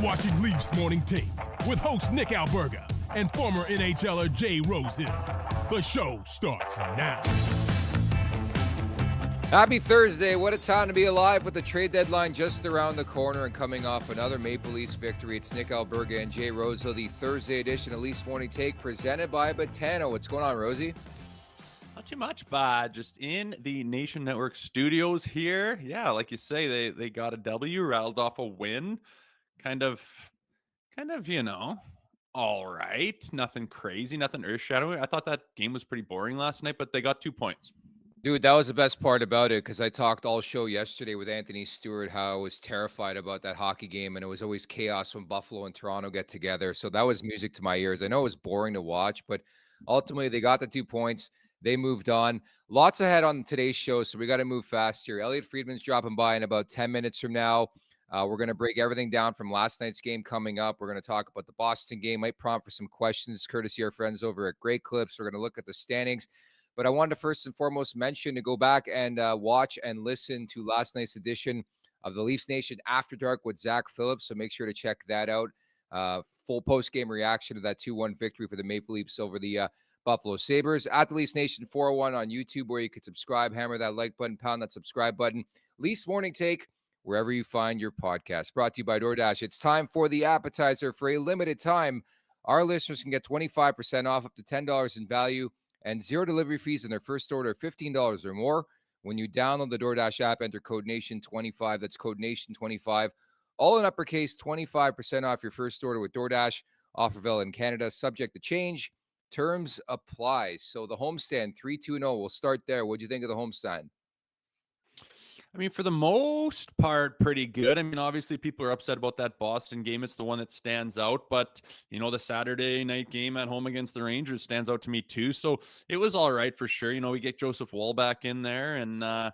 watching Leafs Morning Take with host Nick Alberga and former NHLer Jay Rosehill. The show starts now. Happy Thursday. What a time to be alive with the trade deadline just around the corner and coming off another Maple Leafs victory. It's Nick Alberga and Jay Rosehill, the Thursday edition of Leafs Morning Take presented by Betano. What's going on, Rosie? Not too much, but just in the Nation Network studios here. Yeah, like you say, they got a W, rattled off a win. Kind of, all right. Nothing crazy, nothing earth-shattering. I thought that game was pretty boring last night, but they got 2 points. Dude, that was the best part about it because I talked all show yesterday with Anthony Stewart how I was terrified about that hockey game, and it was always chaos when Buffalo and Toronto get together. So that was music to my ears. I know it was boring to watch, but ultimately they got the 2 points. They moved on. Lots ahead on today's show, so we got to move fast here. Elliotte Friedman's dropping by in about 10 minutes from now. We're going to break everything down from last night's game coming up. We're going to talk about the Boston game. Might prompt for some questions, courtesy of our friends over at Great Clips. We're going to look at the standings. But I wanted to first and foremost mention to go back and watch and listen to last night's edition of the Leafs Nation After Dark with Zach Phillips. So make sure to check that out. Full post-game reaction to that 2-1 victory for the Maple Leafs over the Buffalo Sabres. At the Leafs Nation 401 on YouTube, where you can subscribe, hammer that like button, pound that subscribe button. Leafs Morning Take, wherever you find your podcast. Brought to you by DoorDash. It's time for the appetizer. For a limited time, our listeners can get 25% off up to $10 in value and zero delivery fees on their first order of $15 or more. When you download the DoorDash app, enter code NATION25. That's code NATION25. All in uppercase, 25% off your first order with DoorDash. Offer valid in Canada, subject to change. Terms apply. So the homestand 3-2-0. We'll start there. What do you think of the homestand? I mean, for the most part, pretty good. I mean, obviously, people are upset about that Boston game. It's the one that stands out. But, the Saturday night game at home against the Rangers stands out to me, too. So it was all right for sure. We get Joseph Woll back in there, and it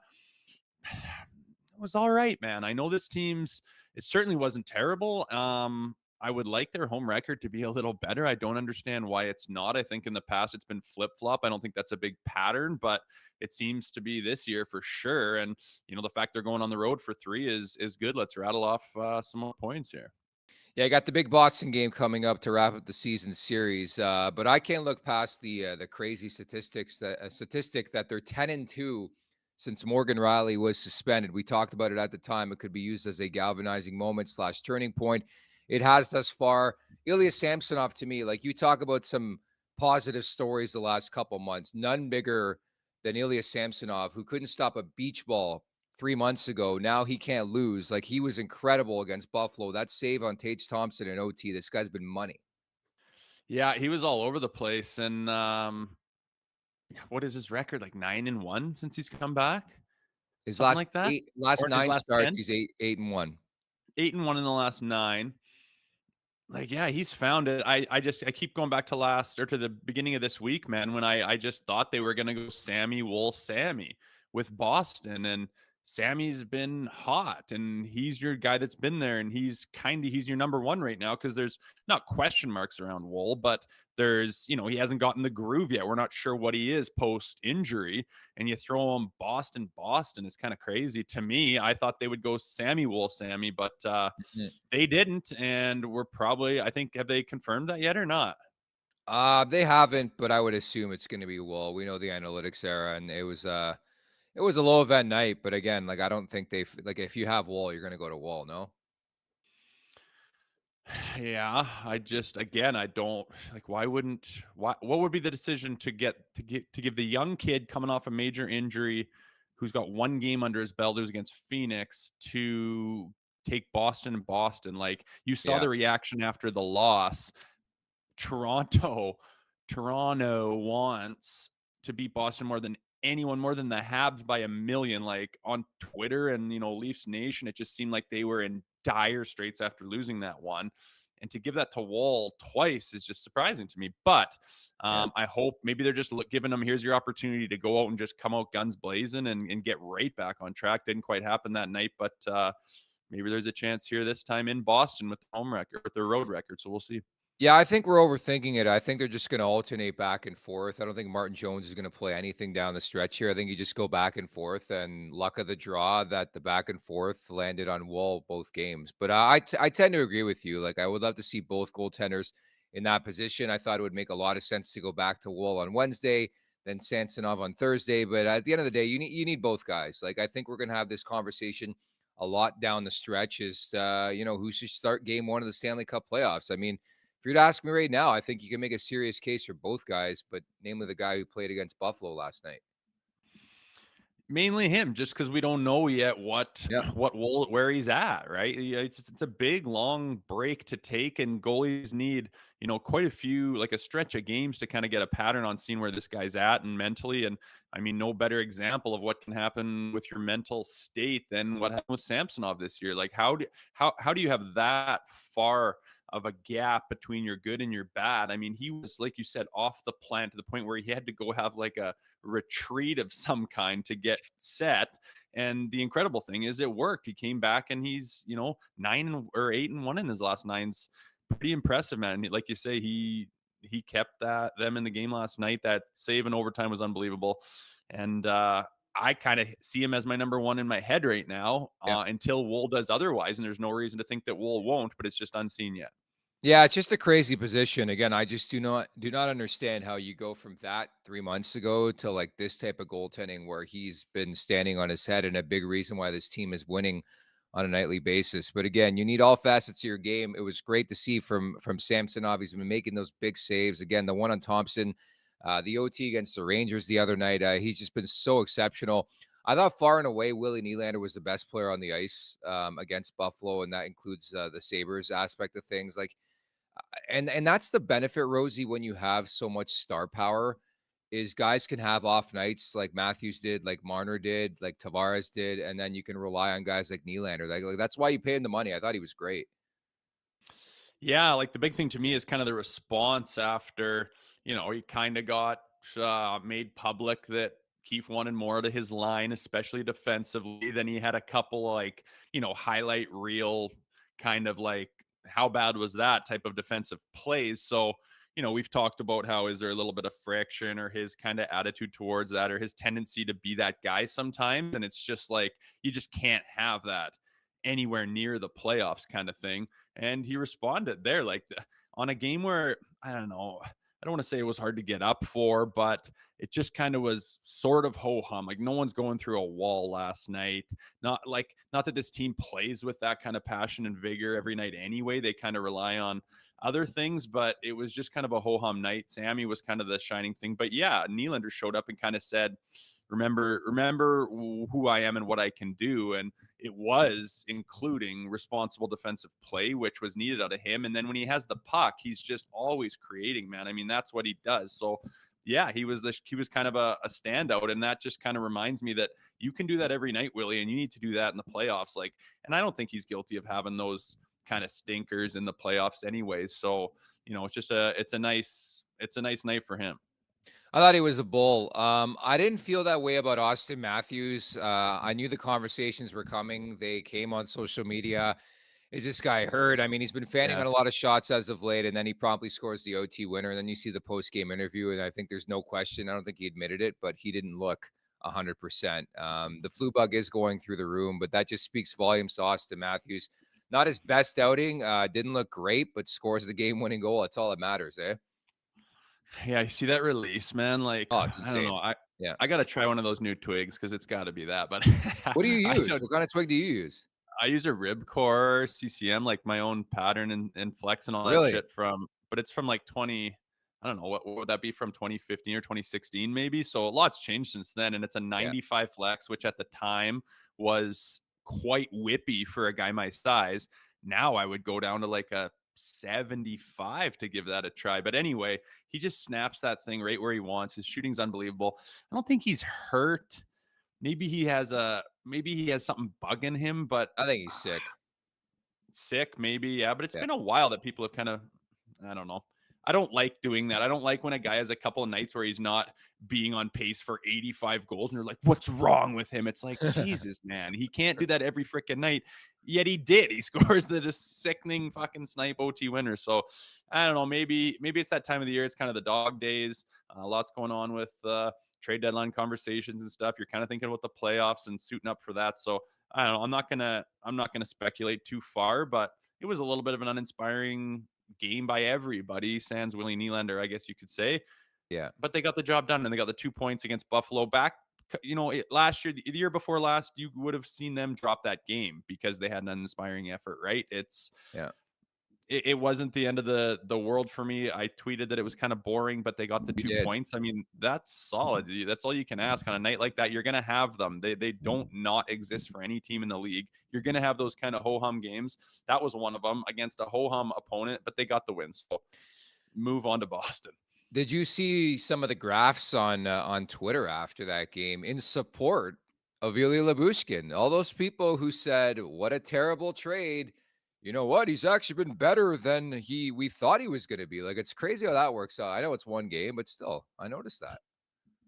was all right, man. I know this team's – it certainly wasn't terrible. I would like their home record to be a little better. I don't understand why it's not. I think in the past it's been flip-flop. I don't think that's a big pattern, but it seems to be this year for sure. And, the fact they're going on the road for 3 is good. Let's rattle off some more points here. Yeah, I got the big Boston game coming up to wrap up the season series, but I can't look past the crazy statistic that they're 10-2 since Morgan Rielly was suspended. We talked about it at the time. It could be used as a galvanizing moment / turning point. It has thus far. Ilya Samsonov, to me, like you talk about some positive stories the last couple months, none bigger than Ilya Samsonov, who couldn't stop a beach ball 3 months ago. Now he can't lose. Like, he was incredible against Buffalo. That save on Tage Thompson and OT, this guy's been money. Yeah, he was all over the place. And what is his record? Like 9-1 since he's come back? His Something last like that? last Or his 9 last starts, 10? he's 8-1. 8-1 in the last 9. Like, yeah, he's found it. I keep going back to the beginning of this week, man, when I just thought they were going to go Sammy Woll Sammy with Boston, and Sammy's been hot, and he's your guy that's been there, and he's your number one right now, because there's not question marks around Woll, but there's, he hasn't gotten the groove yet. We're not sure what he is post injury, and you throw him Boston is kind of crazy to me. I thought they would go Sammy Woll Sammy, but they didn't, and we're probably, I think, have they confirmed that yet or not? They haven't, but I would assume it's going to be Woll. We know the analytics era, and it was a low event night, but again, like, I don't think if you have Woll, you're going to go to Woll, no? Yeah, I don't like, what would be the decision to give the young kid coming off a major injury who's got 1 game under his belt, who's against Phoenix, to take Boston? Like, you saw the reaction after the loss. Toronto wants to beat Boston more than anyone, more than the Habs by 1,000,000. Like, on Twitter and, Leafs Nation, it just seemed like they were in dire straits after losing that one. And to give that to Woll twice is just surprising to me. But I hope maybe they're just giving them, here's your opportunity to go out and just come out guns blazing and get right back on track. Didn't quite happen that night, but maybe there's a chance here this time in Boston with the home record, with their road record. So we'll see. Yeah, I think we're overthinking it. I think they're just going to alternate back and forth. I don't think Martin Jones is going to play anything down the stretch here. I think you just go back and forth, and luck of the draw that the back and forth landed on Woll both games. But I tend to agree with you. Like, I would love to see both goaltenders in that position. I thought it would make a lot of sense to go back to Woll on Wednesday, then Samsonov on Thursday. But at the end of the day, you need both guys. Like, I think we're going to have this conversation a lot down the stretch. Is who should start Game 1 of the Stanley Cup playoffs? I mean, if you're to ask me right now, I think you can make a serious case for both guys, but namely the guy who played against Buffalo last night. Mainly him, just because we don't know yet Yeah. where he's at, right? Yeah, it's a big, long break to take, and goalies need, quite a few, like a stretch of games to kind of get a pattern on seeing where this guy's at and mentally. And I mean, no better example of what can happen with your mental state than what happened with Samsonov this year. Like, how do you have that far of a gap between your good and your bad? I mean, he was, like you said, off the plan to the point where he had to go have like a retreat of some kind to get set. And the incredible thing is it worked. He came back and he's, 8-1 in his last nine's pretty impressive, man. And like you say, he kept them in the game last night. That save in overtime was unbelievable. And I kind of see him as my number one in my head right now, Yeah. until Woll does otherwise. And there's no reason to think that Woll won't, but it's just unseen yet. Yeah, it's just a crazy position. Again, I just do not understand how you go from that 3 months ago to like this type of goaltending where he's been standing on his head, and a big reason why this team is winning on a nightly basis. But again, you need all facets of your game. It was great to see from Samsonov. He's been making those big saves. Again, the one on Thompson, the OT against the Rangers the other night. He's just been so exceptional. I thought far and away Willie Nylander was the best player on the ice against Buffalo, and that includes the Sabres aspect of things. Like, and that's the benefit, Rosie, when you have so much star power, is guys can have off nights like Matthews did, like Marner did, like Tavares did, and then you can rely on guys like Nylander. Like that's why you pay him the money. I thought he was great. Yeah, like the big thing to me is kind of the response after, he kind of got made public that Keefe wanted more out of his line, especially defensively. Then he had a couple like, highlight reel kind of like, how bad was that type of defensive plays. So, we've talked about how is there a little bit of friction or his kind of attitude towards that or his tendency to be that guy sometimes. And it's just like, you just can't have that anywhere near the playoffs kind of thing. And he responded there like on a game where I don't know, I don't want to say it was hard to get up for, but it just kind of was sort of ho hum. Like no one's going through a wall last night. Not that this team plays with that kind of passion and vigor every night anyway. They kind of rely on other things, but it was just kind of a ho hum night. Sammy was kind of the shining thing. But yeah, Nylander showed up and kind of said, remember who I am and what I can do. And it was including responsible defensive play, which was needed out of him. And then when he has the puck, he's just always creating, man. I mean, that's what he does. So yeah, he was kind of a standout. And that just kind of reminds me that you can do that every night, Willie, and you need to do that in the playoffs. Like, and I don't think he's guilty of having those kind of stinkers in the playoffs anyways. So, it's a nice night for him. I thought he was a bull. I didn't feel that way about Auston Matthews. I knew the conversations were coming. They came on social media. Is this guy hurt? I mean, he's been fanning Yeah. on a lot of shots as of late, and then he promptly scores the OT winner. And then you see the post-game interview, and I think there's no question. I don't think he admitted it, but he didn't look 100%. The flu bug is going through the room, but that just speaks volumes to Auston Matthews. Not his best outing. Didn't look great, but scores the game-winning goal. That's all that matters, eh? Yeah, you see that release, man? Like, Oh, it's I don't insane. know. I Yeah. I gotta try one of those new twigs because it's got to be that. But What do you I use? don't. What kind of twig do you use? I use a ribcore CCM, like my own pattern and flex and all that Really? shit but it's from like 20. I don't know what would that be from 2015 or 2016 maybe. So a lot's changed since then, and it's a Yeah. 95 flex, which at the time was quite whippy for a guy my size. Now I would go down to like a 75 to give that a try. But anyway, he just snaps that thing right where he wants. His shooting's unbelievable. I don't think he's hurt. Maybe he has something bugging him, but I think he's sick. sick maybe. Yeah, but it's Yeah. been a while that people have kind of, I don't know. I don't like doing that. I don't like when a guy has a couple of nights where he's not being on pace for 85 goals and you're like, what's wrong with him? It's like, Jesus, man, he can't do that every freaking night. Yet he did. He scores the just sickening fucking snipe OT winner. So I don't know. Maybe it's that time of the year. It's kind of the dog days. Lots going on with trade deadline conversations and stuff. You're kind of thinking about the playoffs and suiting up for that. So I don't know. I'm not gonna speculate too far, but it was a little bit of an uninspiring game by everybody. Sans Willie Nylander, I guess you could say. Yeah. But they got the job done, and they got the 2 points against Buffalo. Back, last year, the year before last, you would have seen them drop that game because they had an uninspiring effort, right? Yeah. It wasn't the end of the world for me. I tweeted that it was kind of boring, but they got the 2 points. I mean, that's solid. That's all you can ask on a night like that. You're going to have them. They don't not exist for any team in the league. You're going to have those kind of ho-hum games. That was one of them against a ho-hum opponent, but they got the win. So move on to Boston. Did you see some of the graphs on Twitter after that game in support of Ilya Lyubushkin? All those people who said, "What a terrible trade." You know what? He's actually been better than we thought he was going to be. Like, it's crazy how that works out. I know it's one game, but still, I noticed that.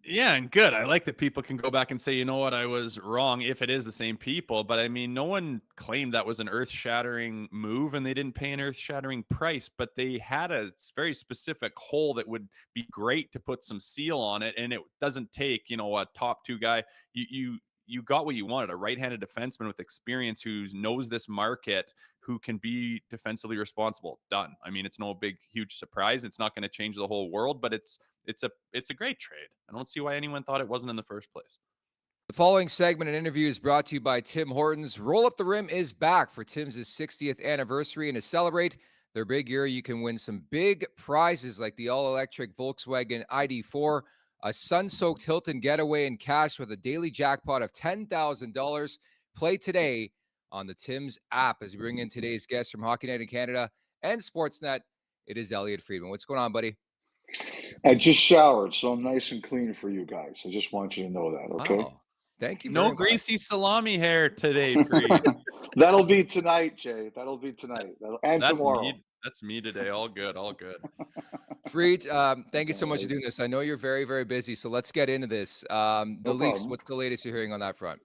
Yeah, and good. I like that people can go back and say, you know what, I was wrong if it is the same people. But I mean, no one claimed that was an earth-shattering move, and they didn't pay an earth-shattering price. But they had a very specific hole that would be great to put some seal on it, and it doesn't take, a top two guy. You got what you wanted, a right-handed defenseman with experience who knows this market, who can be defensively responsible. Done. I mean, it's no big, huge surprise. It's not going to change the whole world, but it's a great trade. I don't see why anyone thought it wasn't in the first place. The following segment and interview is brought to you by Tim Hortons. Roll Up the Rim is back for Tim's 60th anniversary, and to celebrate their big year, you can win some big prizes like the all-electric Volkswagen ID4, a sun-soaked Hilton getaway, and cash with a daily jackpot of $10,000. Play today on the Tim's app as we bring in today's guest from Hockey Night in Canada and Sportsnet. It is Elliotte Friedman. What's going on, buddy? I just showered, so I'm nice and clean for you guys. I just want you to know that, okay? Wow. Thank you. No greasy salami hair today, Freed. That'll be tonight, Jay. That'll be tonight. And that's tomorrow. That's me today. All good. All good. Freed, thank you so much for doing this. I know you're very, very busy, so let's get into this. The Leafs, what's the latest you're hearing on that front?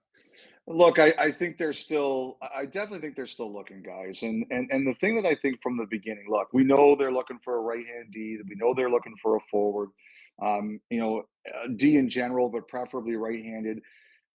Look, I think they're still. I definitely think they're still looking, guys. And the thing that I think from the beginning, look, we know they're looking for a right-hand D. We know they're looking for a forward. D in general, but preferably right-handed.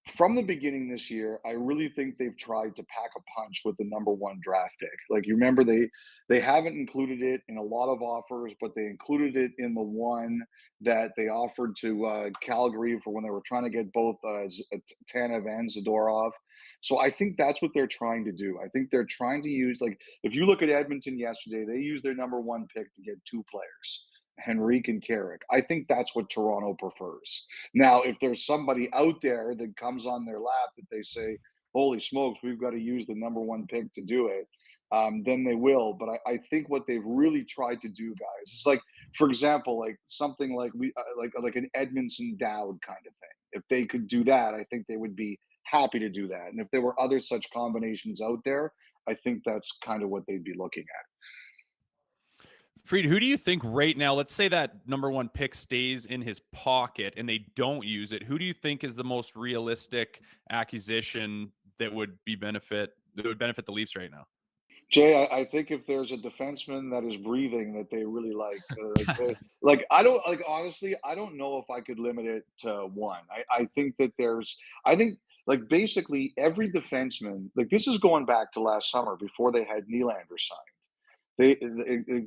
From the beginning this year, I really think they've tried to pack a punch with the number one draft pick. Like, you remember, they haven't included it in a lot of offers, but they included it in the one that they offered to Calgary for when they were trying to get both Tanev and Zadorov. So I think that's what they're trying to do. I think they're trying to use, like, if you look at Edmonton yesterday, they used their number one pick to get two players, Henrique and Carrick. I think that's what Toronto prefers. Now, if there's somebody out there that comes on their lap that they say, holy smokes, we've got to use the number one pick to do it, then they will. But I think what they've really tried to do, guys, is like, for example, like something like like an Edmondson Dowd kind of thing. If they could do that, I think they would be happy to do that. And if there were other such combinations out there, I think that's kind of what they'd be looking at. Freed, who do you think right now, let's say that number one pick stays in his pocket and they don't use it, who do you think is the most realistic acquisition that would benefit the Leafs right now? Jay, I think if there's a defenseman that is breathing that they really like, honestly, I don't know if I could limit it to one. I think that like basically every defenseman, like this is going back to last summer before they had Nylander signed.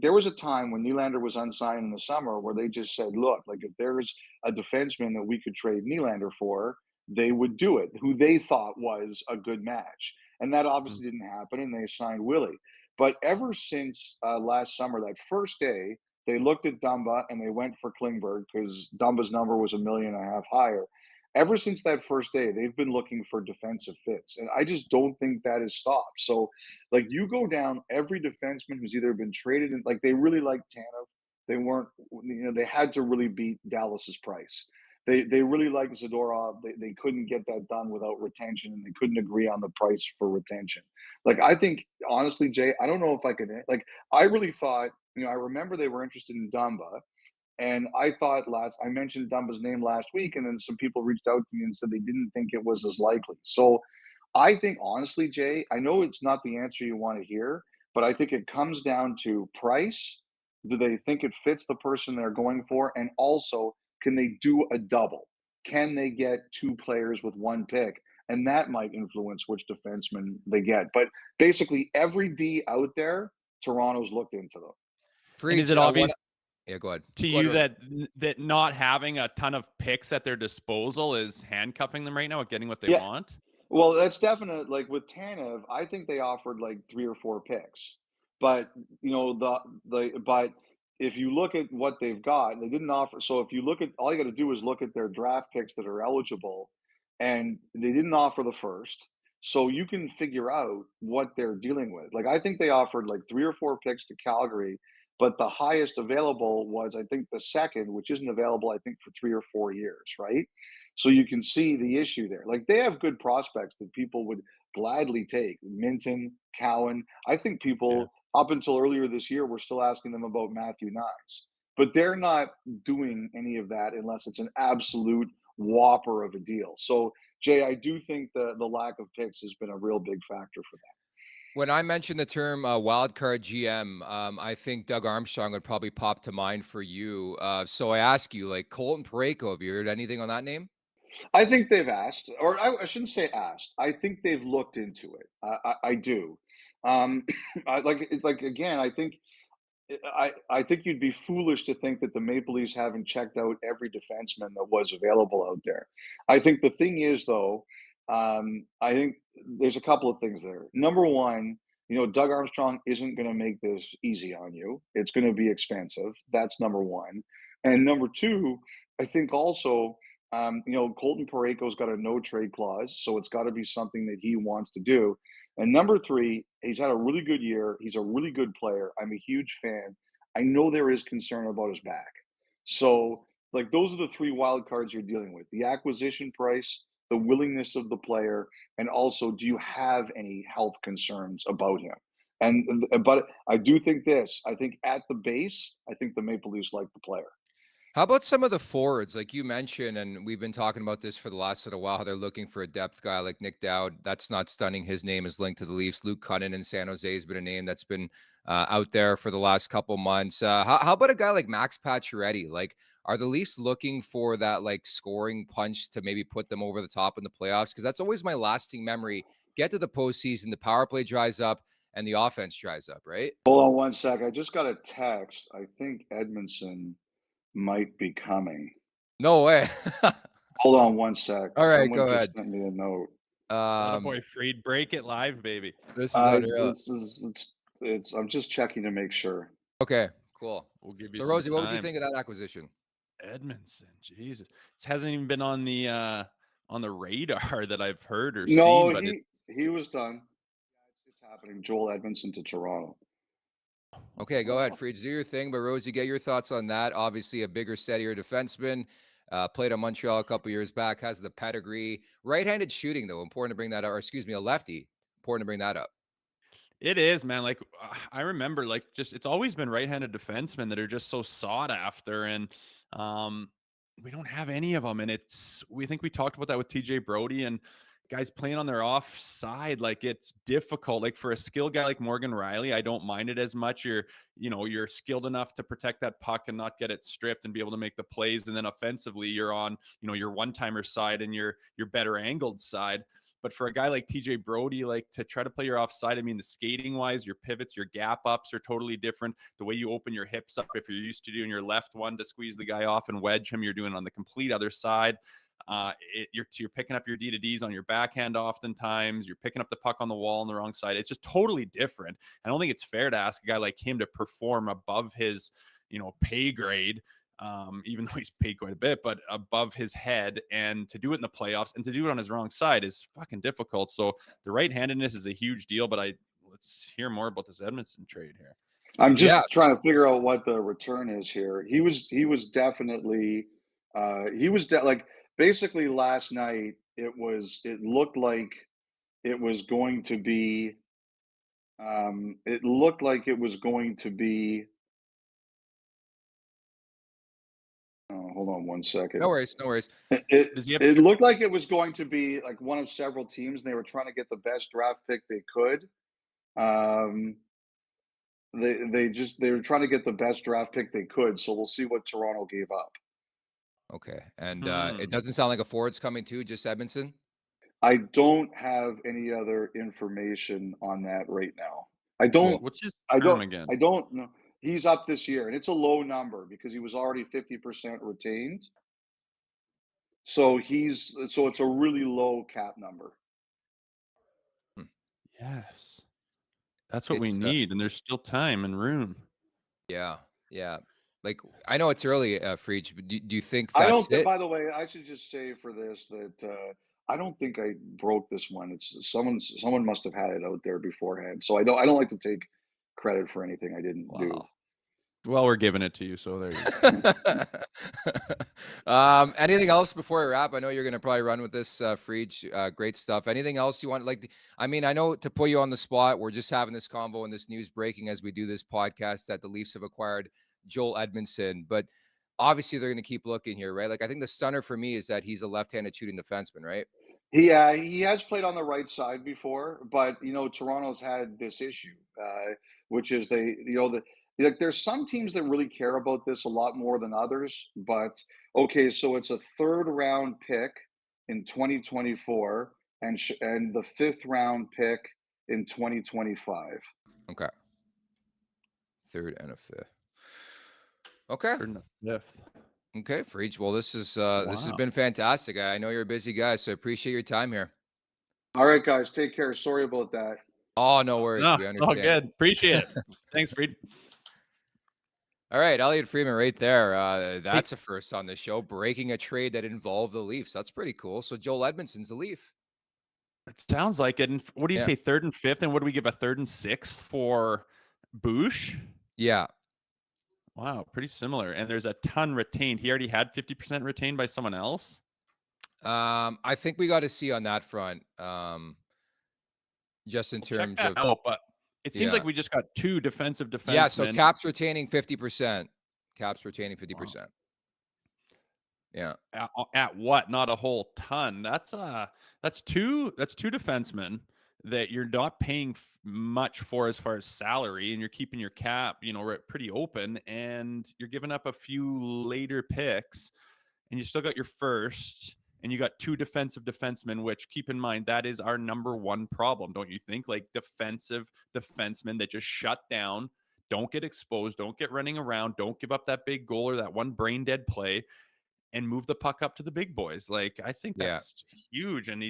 There was a time when Nylander was unsigned in the summer where they just said, look, like if there's a defenseman that we could trade Nylander for, they would do it, who they thought was a good match. And that obviously didn't happen, and they signed Willie. But ever since last summer, that first day, they looked at Dumba and they went for Klingberg because Dumba's number was $1.5 million higher. Ever since that first day, they've been looking for defensive fits. And I just don't think that has stopped. So, like, you go down every defenseman who's either been traded, and like they really like Tanev. They weren't, they had to really beat Dallas's price. they really like Zadorov. They couldn't get that done without retention, and they couldn't agree on the price for retention. Like, I think, honestly, Jay, I don't know if I could, like, I really thought, I remember they were interested in Dumba, and I thought I mentioned Dumba's name last week, and then some people reached out to me and said they didn't think it was as likely. So I think, honestly, Jay, I know it's not the answer you want to hear, but I think it comes down to price. Do they think it fits the person they're going for? And also, can they do a double? Can they get two players with one pick? And that might influence which defenseman they get. But basically, every D out there, Toronto's looked into them. And is it obvious yeah, go ahead. to you that not having a ton of picks at their disposal is handcuffing them right now at getting what they want? Well, that's definite. Like with Tanev, I think they offered like 3 or 4 picks, but but if you look at what they've got, they didn't offer. So if you look at, all you got to do is look at their draft picks that are eligible, and they didn't offer the first. So you can figure out what they're dealing with. Like, I think they offered like 3 or 4 picks to Calgary, but the highest available was, I think, the second, which isn't available, I think, for 3 or 4 years, right? So you can see the issue there. Like, they have good prospects that people would gladly take. Minton, Cowan. I think people up until earlier this year were still asking them about Matthew Knies. But they're not doing any of that unless it's an absolute whopper of a deal. So, Jay, I do think the lack of picks has been a real big factor for them. When I mentioned the term wildcard GM, I think Doug Armstrong would probably pop to mind for you. So I ask you, like, Colton Parayko, have you heard anything on that name? I think they've asked, or I shouldn't say asked. I think they've looked into it. I do. Again, I think you'd be foolish to think that the Maple Leafs haven't checked out every defenseman that was available out there. I think the thing is, though, I think there's a couple of things there. Number one, Doug Armstrong isn't going to make this easy on you. It's going to be expensive. That's number one. And number two, I think also, Colton Parayko's got a no trade clause, so it's got to be something that he wants to do. And number three, he's had a really good year. He's a really good player. I'm a huge fan. I know there is concern about his back. So, like, those are the 3 wild cards you're dealing with: the acquisition price, the willingness of the player, and also, do you have any health concerns about him? But I do think this. I think at the base, I think the Maple Leafs like the player. How about some of the forwards, like you mentioned, and we've been talking about this for the last little while, how they're looking for a depth guy like Nick Dowd. That's not stunning. His name is linked to the Leafs. Luke Cunnin in San Jose has been a name that's been out there for the last couple months. How about a guy like Max Pacioretty? Like, are the Leafs looking for that, like, scoring punch to maybe put them over the top in the playoffs? Because that's always my lasting memory. Get to the postseason, the power play dries up, and the offense dries up, right? Hold on one sec. I just got a text. I think Edmondson might be coming. No way. Hold on one sec. All right, Someone go just ahead. sent me a note. Boy, Freed, break it live, baby. This is unreal. I'm just checking to make sure. Okay, cool. We'll give you So, some Rosie, what would you time. think of that acquisition? Edmondson, Jesus, it hasn't even been on the radar that I've heard or No, seen. But he was done. It's happening. Joel Edmondson to Toronto. Okay, go ahead, Freeds, do your thing. But Rosie, get your thoughts on that. Obviously, a bigger, steadier defenseman. Played on Montreal a couple years back. Has the pedigree. Right-handed shooting, though, important to bring that up. Or excuse me, a lefty. Important to bring that up. It is, man. Like, I remember, like, just it's always been right-handed defensemen that are just so sought after, and we don't have any of them. And we think we talked about that with TJ Brody and guys playing on their offside. Like, it's difficult. Like, for a skilled guy like Morgan Riley, I don't mind it as much. You're skilled enough to protect that puck and not get it stripped and be able to make the plays. And then offensively, you're on, your one-timer side and your better angled side. But for a guy like TJ Brody, like, to try to play your offside, I mean, the skating wise, your pivots, your gap ups are totally different. The way you open your hips up, if you're used to doing your left one to squeeze the guy off and wedge him, you're doing it on the complete other side. You're picking up your D-to-Ds on your backhand oftentimes. You're picking up the puck on the wall on the wrong side. It's just totally different. I don't think it's fair to ask a guy like him to perform above his, pay grade. Even though he's paid quite a bit, but above his head, and to do it in the playoffs and to do it on his wrong side is fucking difficult. So the right-handedness is a huge deal, but let's hear more about this Edmondson trade here. I'm just trying to figure out what the return is here. He was definitely He was like basically last night. It looked like it was going to be. It looked like it was going to be. Oh, hold on one second. No worries, no worries. Does he have It two? looked like it was going to be like one of several teams, and they were trying to get the best draft pick they could. Um, they were trying to get the best draft pick they could. So we'll see what Toronto gave up. Okay. And it Hmm. doesn't sound like a forward's coming too, just Edmondson. I don't have any other information on that right now. I don't. Cool. What's his I term don't. again? I don't know. He's up this year, and it's a low number because he was already 50% retained. So it's a really low cap number. Hmm. Yes. That's what we It's need, and there's still time and room. yeah, yeah. Like I know it's early, Freach, but do you think I that's don't think, it? by the way, I should just say for this that I don't think I broke this one. It's someone must have had it out there beforehand. So I don't like to take credit for anything I didn't do. Wow. Well, we're giving it to you, so there you go. Anything else before we wrap? I know you're going to probably run with this, Freach. Great stuff. Anything else you want? I mean, I know to put you on the spot, we're just having this convo and this news breaking as we do this podcast that the Leafs have acquired Joel Edmondson, but obviously they're going to keep looking here, right? Like I think the stunner for me is that he's a left-handed shooting defenseman, right? He has played on the right side before, but Toronto's had this issue, which is like there's some teams that really care about this a lot more than others. But okay, so it's a third round pick in 2024 and the fifth round pick in 2025. Okay. Third and a fifth. Okay. Third and a fifth. Okay, Freach. Well, this has Wow. been fantastic. I know you're a busy guy, so I appreciate your time here. All right, guys, take care. Sorry about that. Oh, no worries. No, We it's all understand. good. Appreciate it. Thanks, Freed. All right, Elliotte Friedman right there. That's a first on the show, breaking a trade that involved the Leafs. That's pretty cool. So Joel Edmondson's a Leaf. It sounds like it. And what do you say, third and fifth? And what do we give, a third and sixth for Boosh? Yeah. Wow, pretty similar. And there's a ton retained. He already had 50% retained by someone else. I think we got to see on that front. Just in terms of but it seems like we just got two defensive defensemen. Yeah, so Cap's retaining 50%. Cap's retaining 50%. Wow. Yeah. At what? Not a whole ton. That's two defensemen that you're not paying much for as far as salary, and you're keeping your cap, pretty open, and you're giving up a few later picks, and you still got your first, and you got two defensive defensemen, which, keep in mind, that is our number one problem, don't you think? Like defensive defensemen that just shut down, don't get exposed, don't get running around, don't give up that big goal or that one brain dead play, and move the puck up to the big boys. Like, I think that's huge. And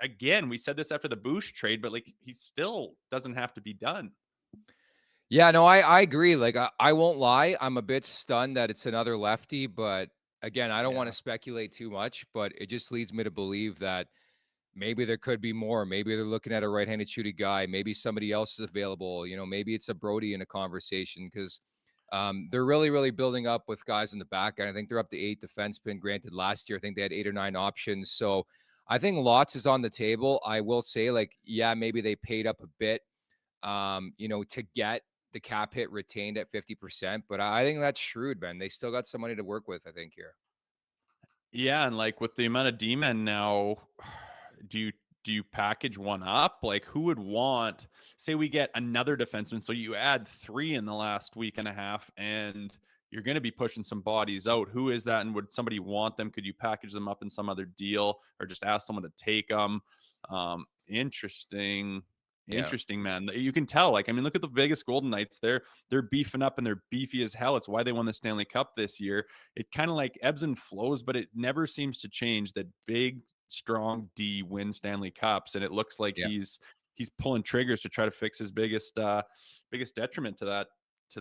again, we said this after the Boosh trade, but like, he still doesn't have to be done. Yeah, no, I agree. Like, I won't lie. I'm a bit stunned that it's another lefty, but again, I don't want to speculate too much, but it just leads me to believe that maybe there could be more. Maybe they're looking at a right-handed shooting guy. Maybe somebody else is available. Maybe it's a Brody in a conversation, because they're really, really building up with guys in the back. And I think they're up to 8 defensemen. Granted, last year, I think they had 8 or 9 options. So I think lots is on the table. I will say, maybe they paid up a bit, to get the cap hit retained at 50%. But I think that's shrewd, man. They still got some money to work with, I think, here. Yeah. And like with the amount of D-men now, do you package one up? Like, who would want, say we get another defenseman, so you add 3 in the last week and a half, and you're going to be pushing some bodies out. Who is that? And would somebody want them? Could you package them up in some other deal, or just ask someone to take them? Interesting, man. You can tell. Like, I mean, look at the Vegas Golden Knights. They're beefing up, and they're beefy as hell. It's why they won the Stanley Cup this year. It kind of like ebbs and flows, but it never seems to change. That big, strong D win Stanley Cups, and it looks like he's pulling triggers to try to fix his biggest detriment to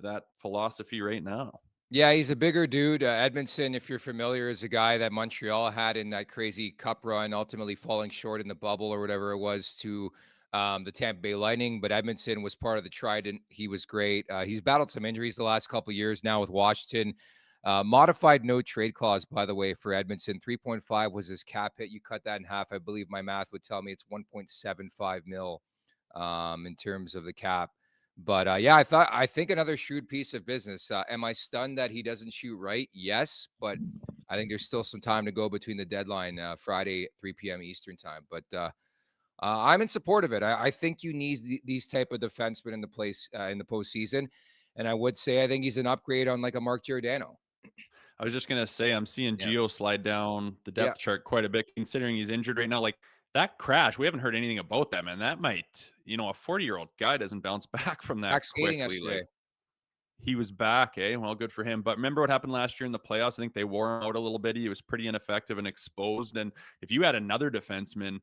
that philosophy right now. Yeah, he's a bigger dude. Edmondson, if you're familiar, is a guy that Montreal had in that crazy cup run, ultimately falling short in the bubble or whatever it was to the Tampa Bay Lightning. But Edmondson was part of the Trident. He was great. He's battled some injuries the last couple of years now with Washington. Modified no trade clause, by the way, for Edmondson. 3.5 was his cap hit. You cut that in half. I believe my math would tell me it's 1.75 mil in terms of the cap. But yeah, I think another shrewd piece of business. Am I stunned that he doesn't shoot right? Yes, but I think there's still some time to go between the deadline, Friday, 3 p.m. Eastern time. But I'm in support of it. I think you need these type of defensemen in the postseason, and I would say I think he's an upgrade on like a Mark Giordano. I was just gonna say I'm seeing Gio slide down the depth chart quite a bit, considering he's injured right now. Like that crash, we haven't heard anything about that, man. That might, a 40-year-old guy doesn't bounce back from that Back skating quickly. yesterday. Like he was back, eh? Well, good for him. But remember what happened last year in the playoffs? I think they wore him out a little bit. He was pretty ineffective and exposed. And if you had another defenseman,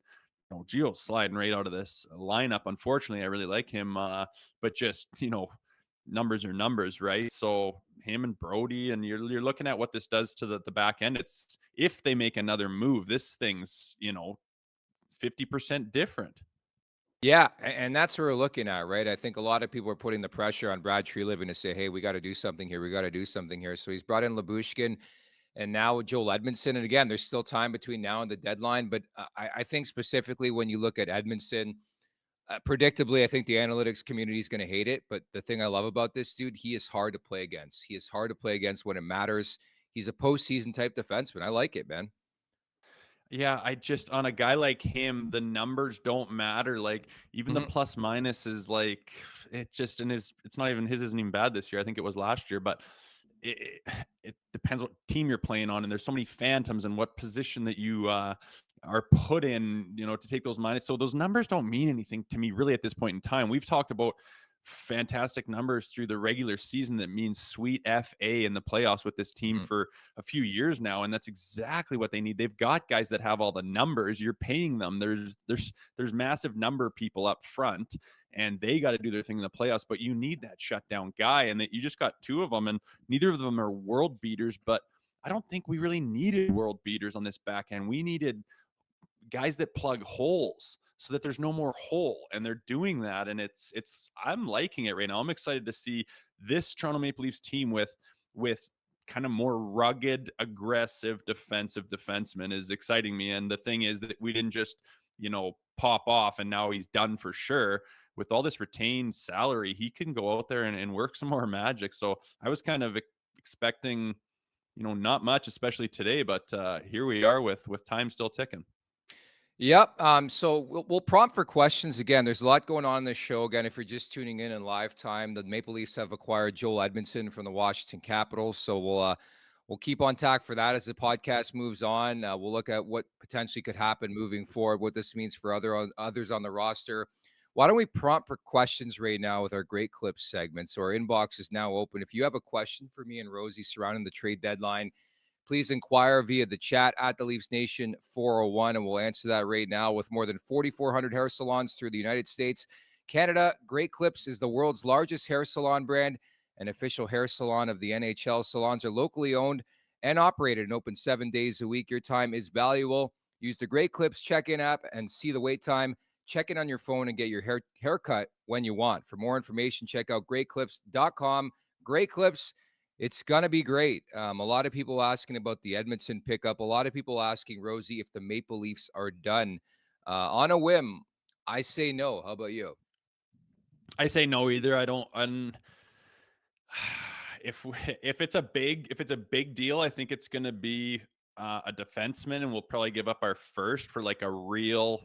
Gio's sliding right out of this lineup. Unfortunately, I really like him, but just numbers are numbers, right? So him and Brody, and you're looking at what this does to the back end. It's if they make another move, this thing's 50% different. Yeah, and that's what we're looking at, right? I think a lot of people are putting the pressure on Brad Treliving to say, hey, we got to do something here. We got to do something here. So he's brought in Lyubushkin and now Joel Edmondson. And again, there's still time between now and the deadline. But I think specifically when you look at Edmondson, predictably, I think the analytics community is going to hate it. But the thing I love about this dude, he is hard to play against. He is hard to play against when it matters. He's a postseason type defenseman. I like it, man. Yeah, I just on a guy like him, the numbers don't matter. Like even the plus minus is like it just it's not even his isn't even bad this year. I think it was last year, but it depends what team you're playing on, and there's so many phantoms and what position that you are put in, to take those minus. So those numbers don't mean anything to me really at this point in time. We've talked about fantastic numbers through the regular season that means sweet FA in the playoffs with this team for a few years now, and that's exactly what they need. They've got guys that have all the numbers. You're paying them. There's massive number of people up front, and they got to do their thing in the playoffs, but you need that shutdown guy, and that you just got two of them, and neither of them are world beaters, but I don't think we really needed world beaters on this back end. We needed guys that plug holes so that there's no more hole, and they're doing that. And it's I'm liking it right now. I'm excited to see this Toronto Maple Leafs team with kind of more rugged, aggressive, defensive defensemen is exciting me. And the thing is that we didn't just, pop off and now he's done for sure. With all this retained salary, he can go out there and work some more magic. So I was kind of expecting, not much, especially today, but here we are with time still ticking. Yep. So we'll prompt for questions again. There's a lot going on in this show. Again, if you're just tuning in live time, the Maple Leafs have acquired Joel Edmondson from the Washington Capitals. So we'll keep on tack for that as the podcast moves on. We'll look at what potentially could happen moving forward, what this means for others on the roster. Why don't we prompt for questions right now with our Great Clips segment? So our inbox is now open. If you have a question for me and Rosie surrounding the trade deadline, please inquire via the chat at the Leafs Nation 401, and we'll answer that right now. With more than 4,400 hair salons through the United States, Canada, Great Clips is the world's largest hair salon brand and official hair salon of the NHL. Salons are locally owned and operated and open 7 days a week. Your time is valuable. Use the Great Clips check-in app and see the wait time. Check in on your phone and get your haircut when you want. For more information, check out greatclips.com. Great Clips. It's going to be great. A lot of people asking about the Edmondson pickup. A lot of people asking, Rosie, if the Maple Leafs are done. On a whim, I say no. How about you? I say no either. I don't. If it's a big deal, I think it's going to be a defenseman, and we'll probably give up our first for like a real.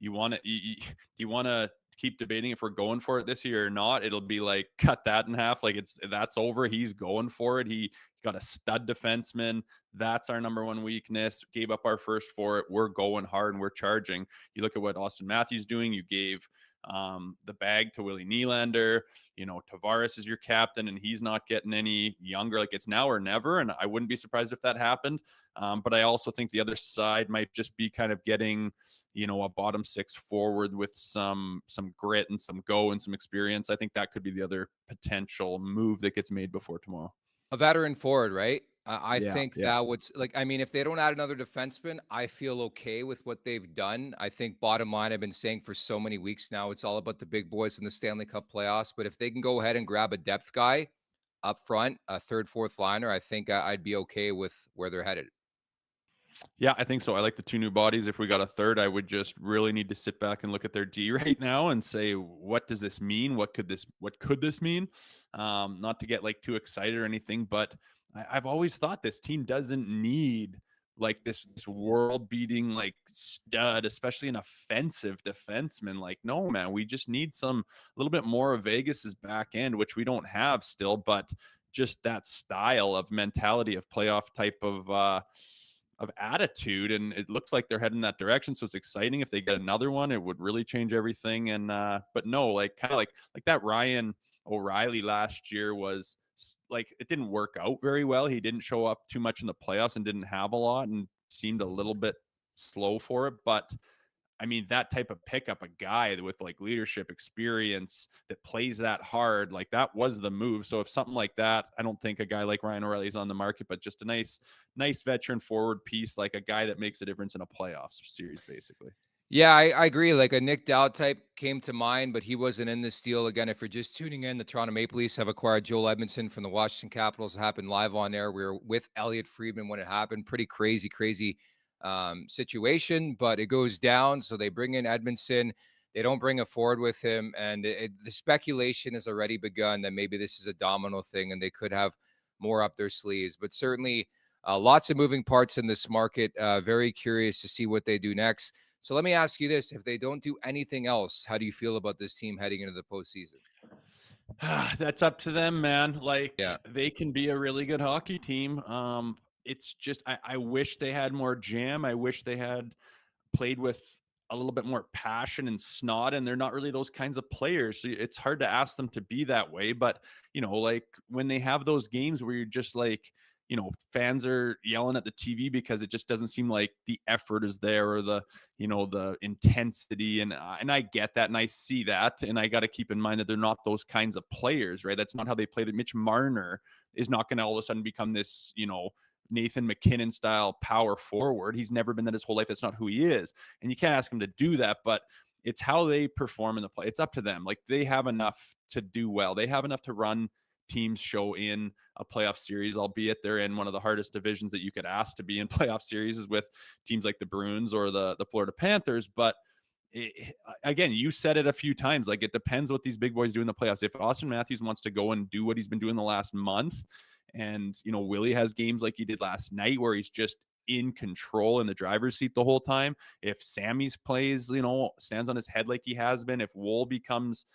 Do you want to keep debating if we're going for it this year or not? It'll be like cut that in half. Like that's over. He's going for it. He got a stud defenseman. That's our number one weakness. Gave up our first for it. We're going hard and we're charging. You look at what Auston Matthews doing. You gave the bag to Willie Nylander. Tavares is your captain, and he's not getting any younger. Like it's now or never, and I wouldn't be surprised if that happened. But I also think the other side might just be kind of getting, a bottom six forward with some grit and some go and some experience. I think that could be the other potential move that gets made before tomorrow. A veteran forward, right? I think that would, if they don't add another defenseman, I feel okay with what they've done. I think bottom line, I've been saying for so many weeks now, it's all about the big boys in the Stanley Cup playoffs. But if they can go ahead and grab a depth guy, up front, a third, fourth liner, I think I'd be okay with where they're headed. Yeah, I think so. I like the two new bodies. If we got a third, I would just really need to sit back and look at their D right now and say, what does this mean? What could this mean? Not to get like too excited or anything, but I've always thought this team doesn't need like this world beating like stud, especially an offensive defenseman. Like, no, man, we just need a little bit more of Vegas's back end, which we don't have still, but just that style of mentality of playoff type of attitude, and it looks like they're heading that direction. So it's exciting. If they get another one, it would really change everything. And but no, like kind of like that Ryan O'Reilly last year was like, it didn't work out very well. He didn't show up too much in the playoffs and didn't have a lot and seemed a little bit slow for it. But I mean, that type of pickup, a guy with like leadership experience that plays that hard, like that was the move. So if something like that, I don't think a guy like Ryan O'Reilly is on the market, but just a nice veteran forward piece, like a guy that makes a difference in a playoffs series, basically. Yeah, I agree. Like a Nick Dowd type came to mind, but he wasn't in this deal. Again, if you're just tuning in, the Toronto Maple Leafs have acquired Joel Edmondson from the Washington Capitals. It happened live on air. We were with Elliotte Friedman when it happened. Pretty crazy situation, but it goes down. So they bring in Edmondson. They don't bring a forward with him. And the speculation has already begun that maybe this is a domino thing and they could have more up their sleeves. But certainly lots of moving parts in this market. Very curious to see what they do next. So let me ask you this. If they don't do anything else, how do you feel about this team heading into the postseason? That's up to them, man. Like, Yeah. they can be a really good hockey team. It's just, I wish they had more jam. I wish they had played with a little bit more passion and snot, and they're not really those kinds of players. So it's hard to ask them to be that way. But, like when they have those games where you're just like, fans are yelling at the TV because it just doesn't seem like the effort is there or the intensity. And I get that. And I see that. And I got to keep in mind that they're not those kinds of players, right? That's not how they play. That Mitch Marner is not going to all of a sudden become this, Nathan McKinnon style power forward. He's never been that his whole life. That's not who he is. And you can't ask him to do that, but it's how they perform in the play. It's up to them. Like, they have enough to do well. They have enough to run teams show in a playoff series, albeit they're in one of the hardest divisions that you could ask to be in playoff series is with teams like the Bruins or the Florida Panthers. But again, you said it a few times, like it depends what these big boys do in the playoffs. If Auston Matthews wants to go and do what he's been doing the last month, and Willie has games like he did last night where he's just in control in the driver's seat the whole time. If Sammy's plays, stands on his head like he has been, if Wool becomes,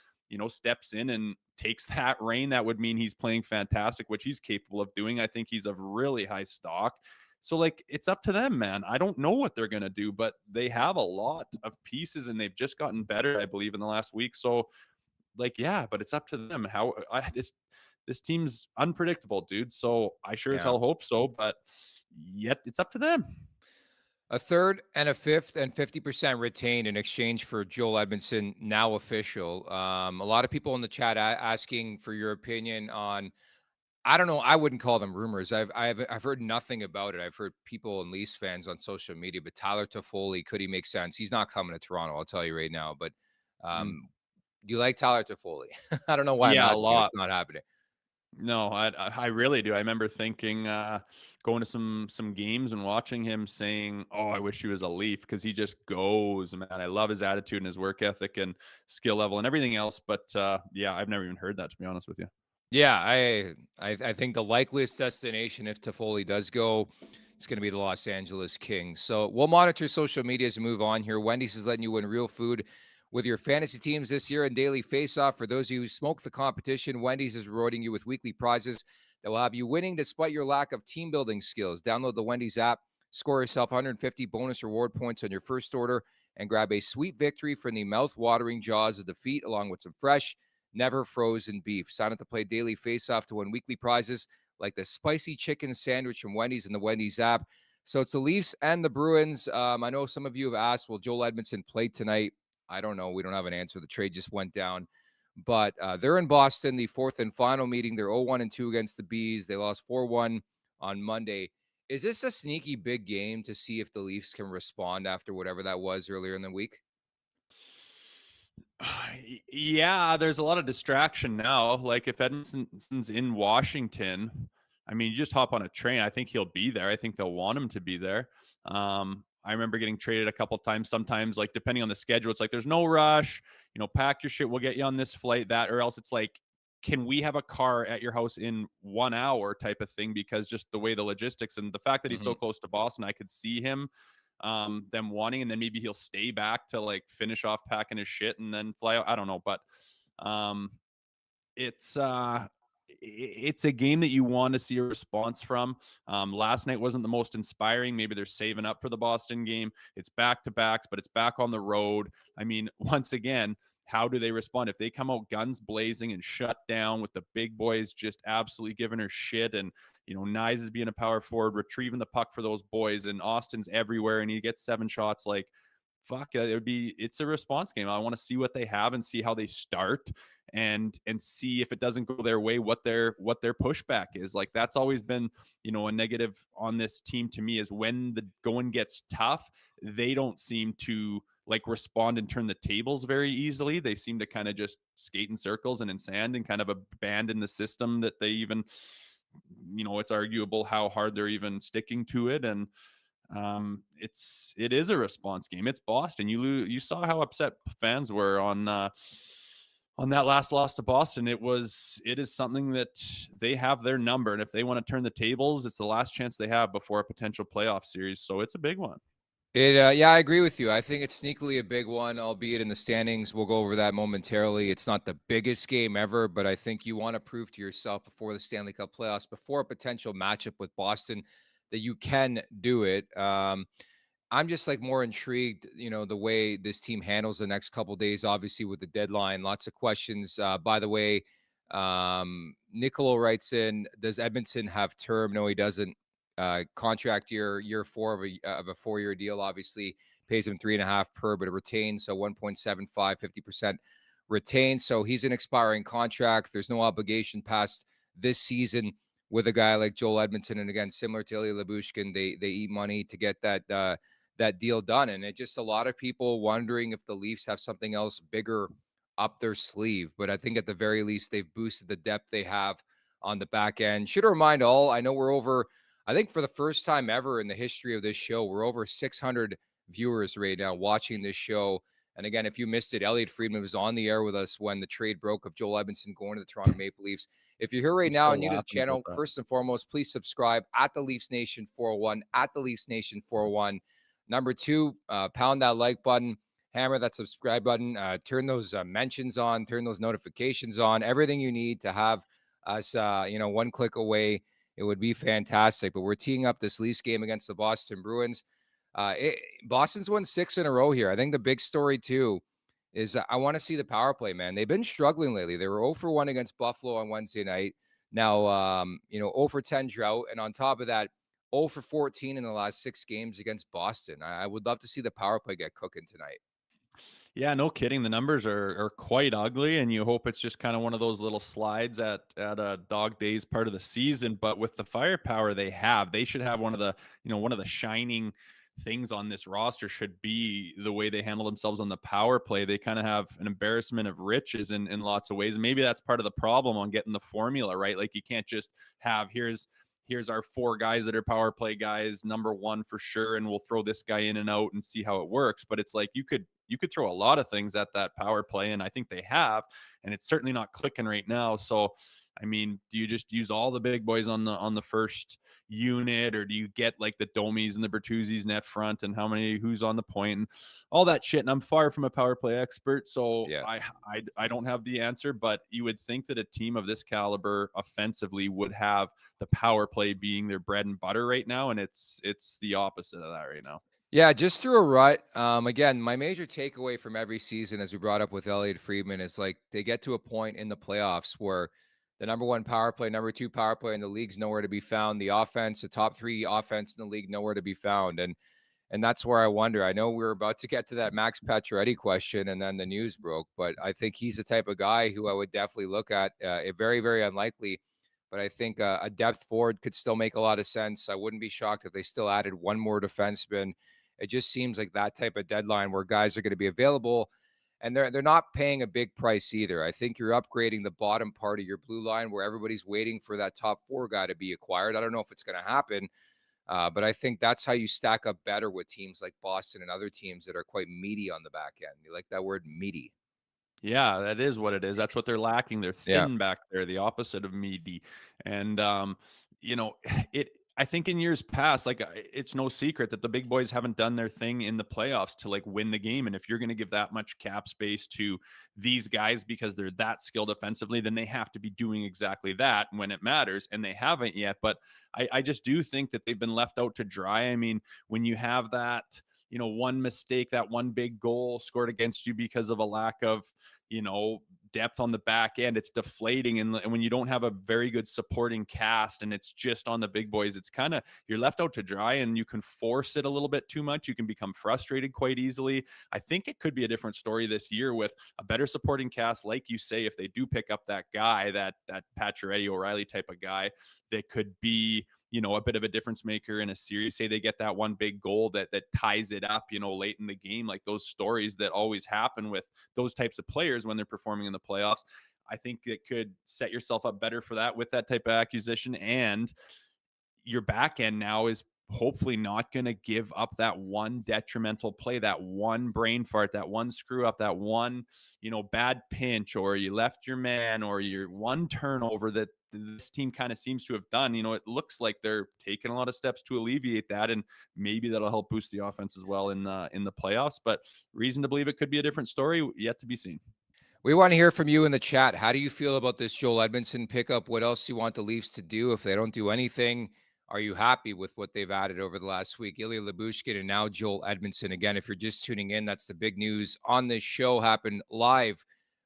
steps in and takes that reign, that would mean he's playing fantastic, which he's capable of doing. I think he's of really high stock. So, like, it's up to them, man. I don't know what they're going to do, but they have a lot of pieces and they've just gotten better, I believe, in the last week. So, like, yeah, but it's up to them. This team's unpredictable, dude. So I sure as hell hope so, but yet it's up to them. A third and a fifth and 50% retained in exchange for Joel Edmondson, now official. A lot of people in the chat asking for your opinion on, I don't know, I wouldn't call them rumors. I've heard nothing about it. I've heard people and Leafs fans on social media, but Tyler Toffoli, could he make sense? He's not coming to Toronto, I'll tell you right now. But do you like Tyler Toffoli? I don't know why I'm asking. A lot. It's not happening. No, I really do. I remember thinking, going to some games and watching him saying, "Oh, I wish he was a Leaf," because he just goes, man. I love his attitude and his work ethic and skill level and everything else. But yeah, I've never even heard that, to be honest with you. Yeah, I think the likeliest destination if Toffoli does go, it's going to be the Los Angeles Kings. So we'll monitor social media as we move on here. Wendy's is letting you win real food with your fantasy teams this year in Daily Faceoff. For those of you who smoke the competition, Wendy's is rewarding you with weekly prizes that will have you winning despite your lack of team building skills. Download the Wendy's app, score yourself 150 bonus reward points on your first order, and grab a sweet victory from the mouth-watering jaws of defeat, along with some fresh, never frozen beef. Sign up to play Daily Faceoff to win weekly prizes like the spicy chicken sandwich from Wendy's and the Wendy's app. So it's the Leafs and the Bruins. I know some of you have asked, will Joel Edmondson play tonight? I don't know. We don't have an answer. The trade just went down. But they're in Boston, the fourth and final meeting. They're 0-1-2 against the Bees. They lost 4-1 on Monday. Is this a sneaky big game to see if the Leafs can respond after whatever that was earlier in the week? Yeah, there's a lot of distraction now. Like if Edmonton's in Washington, I mean, you just hop on a train. I think he'll be there. I think they'll want him to be there. I remember getting traded a couple times. Sometimes, like depending on the schedule, it's like there's no rush. Pack your shit. We'll get you on this flight, that, or else it's like, can we have a car at your house in 1 hour type of thing? Because just the way the logistics and the fact that he's so close to Boston, I could see him them wanting, and then maybe he'll stay back to like finish off packing his shit and then fly out. I don't know, but um it's a game that you want to see a response from. Last night wasn't the most inspiring. Maybe they're saving up for the Boston game. It's back to backs, but it's back on the road. I mean, once again, how do they respond if they come out guns blazing and shut down with the big boys just absolutely giving her shit? And Nyes is being a power forward, retrieving the puck for those boys, and Austin's everywhere, and he gets 7 shots. Like, fuck, it's a response game. I want to see what they have and see how they start, and see if it doesn't go their way, what their pushback is. Like, that's always been, a negative on this team to me, is when the going gets tough, they don't seem to like respond and turn the tables very easily. They seem to kind of just skate in circles and in sand and kind of abandon the system that they even, it's arguable how hard they're even sticking to it. And it is a response game. It's Boston. You saw how upset fans were on that last loss to Boston. It is something that they have their number, and if they want to turn the tables, it's the last chance they have before a potential playoff series. So it's a big one. Yeah, I agree with you. I think it's sneakily a big one, albeit in the standings. We'll go over that momentarily. It's not the biggest game ever, but I think you want to prove to yourself before the Stanley Cup playoffs, before a potential matchup with Boston, that you can do it. I'm just like more intrigued, the way this team handles the next couple of days, obviously with the deadline. Lots of questions. By the way, Nicolo writes in, does Edmonton have term? No, he doesn't. Contract year 4 of a 4-year deal, obviously pays him 3.5 per, but it retains. So 1.75, 50% retained. So he's an expiring contract. There's no obligation past this season with a guy like Joel Edmonton. And again, similar to Ilya Lyubushkin, they eat money to get that deal done. And it just, a lot of people wondering if the Leafs have something else bigger up their sleeve. But I think at the very least, they've boosted the depth they have on the back end. Should remind all, I know we're over, I think for the first time ever in the history of this show, we're over 600 viewers right now watching this show. And again, if you missed it, Elliotte Friedman was on the air with us when the trade broke of Joel Edmonton going to the Toronto Maple Leafs. If you're here right now and new to the channel, first and foremost, please subscribe at the Leafs Nation 401, at the Leafs Nation 401. Number 2, pound that like button, hammer that subscribe button, turn those mentions on, turn those notifications on, everything you need to have us, one click away. It would be fantastic. But we're teeing up this Leafs game against the Boston Bruins. Boston's won 6 in a row here. I think the big story, too, is I want to see the power play, man. They've been struggling lately. They were 0 for 1 against Buffalo on Wednesday night. Now, 0 for 10 drought. And on top of that, 0 for 14 in the last 6 games against Boston. I would love to see the power play get cooking tonight. Yeah, no kidding. The numbers are quite ugly, and you hope it's just kind of one of those little slides at a dog days part of the season. But with the firepower they have, they should have one of the shining things on this roster should be the way they handle themselves on the power play. They kind of have an embarrassment of riches in lots of ways. And maybe that's part of the problem on getting the formula right. Like, you can't just have, here's our 4 guys that are power play guys, number 1 for sure, and we'll throw this guy in and out and see how it works. But it's like you could throw a lot of things at that power play, and I think they have, and it's certainly not clicking right now. So, I mean, do you just use all the big boys on the first unit, or do you get like the Domies and the Bertuzzi's net front, and who's on the point and all that shit? And I'm far from a power play expert, so yeah. I don't have the answer, but you would think that a team of this caliber offensively would have the power play being their bread and butter right now, and it's the opposite of that right now. Yeah, just through a rut. Again, my major takeaway from every season, as we brought up with Elliotte Friedman, is like they get to a point in the playoffs where the number 1 power play, number 2 power play in the league's nowhere to be found. The offense, the top 3 offense in the league, nowhere to be found. And that's where I wonder. I know we're about to get to that Max Pacioretty question, and then the news broke, but I think he's the type of guy who I would definitely look at. Very, very unlikely, but I think a depth forward could still make a lot of sense. I wouldn't be shocked if they still added 1 more defenseman. It just seems like that type of deadline where guys are going to be available And they're not paying a big price either. I think you're upgrading the bottom part of your blue line where everybody's waiting for that top 4 guy to be acquired. I don't know if it's going to happen, but I think that's how you stack up better with teams like Boston and other teams that are quite meaty on the back end. You like that word, meaty? Yeah, that is what it is. That's what they're lacking. They're Yeah. thin back there, the opposite of meaty. And you know, it I think in years past, like it's no secret that the big boys haven't done their thing in the playoffs to like win the game. And if you're going to give that much cap space to these guys because they're that skilled offensively, then they have to be doing exactly that when it matters. And they haven't yet. But I just do think that they've been left out to dry. I mean, when you have that, you know, one mistake, that one big goal scored against you because of a lack of, you know, depth on the back end, it's deflating. And when you don't have a very good supporting cast and it's just on the big boys, it's kind of, you're left out to dry and you can force it a little bit too much. You can become frustrated quite easily. I think it could be a different story this year with a better supporting cast. Like you say, if they do pick up that guy, that Pacioretty O'Reilly type of guy, that could be, you know, a bit of a difference maker in a series. Say they get that one big goal that ties it up, you know, late in the game, like those stories that always happen with those types of players when they're performing in the playoffs. I think it could set yourself up better for that with that type of acquisition. And your back end now is hopefully not going to give up that one detrimental play, that one brain fart, that one screw up, that one, you know, bad pinch, or you left your man, or your one turnover that this team kind of seems to have done. You know, it looks like they're taking a lot of steps to alleviate that, and maybe that'll help boost the offense as well in the playoffs. But reason to believe it could be a different story, yet to be seen. We want to hear from you in the chat. How do you feel about this Joel Edmondson pickup? What else do you want the Leafs to do if they don't do anything? Are you happy with what they've added over the last week? Ilya Lyubushkin and now Joel Edmondson. Again, if you're just tuning in, that's the big news on this show. Happened live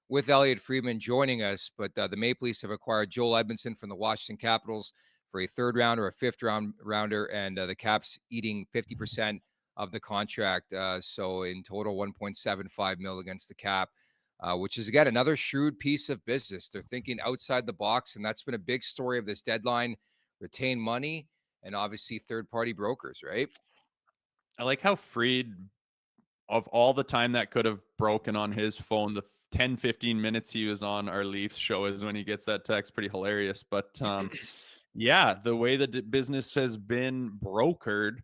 with Elliotte Friedman joining us. But the Maple Leafs have acquired Joel Edmondson from the Washington Capitals for a third rounder, a fifth rounder, and the Caps eating 50% of the contract. So in total, $1.75 million against the cap. Which is, again, another shrewd piece of business. They're thinking outside the box, and that's been a big story of this deadline. Retain money and obviously third-party brokers, right? I like how Fried, of all the time that could have broken on his phone, the 10-15 minutes he was on our Leafs show is when he gets that text. Pretty hilarious. But yeah, the way that business has been brokered,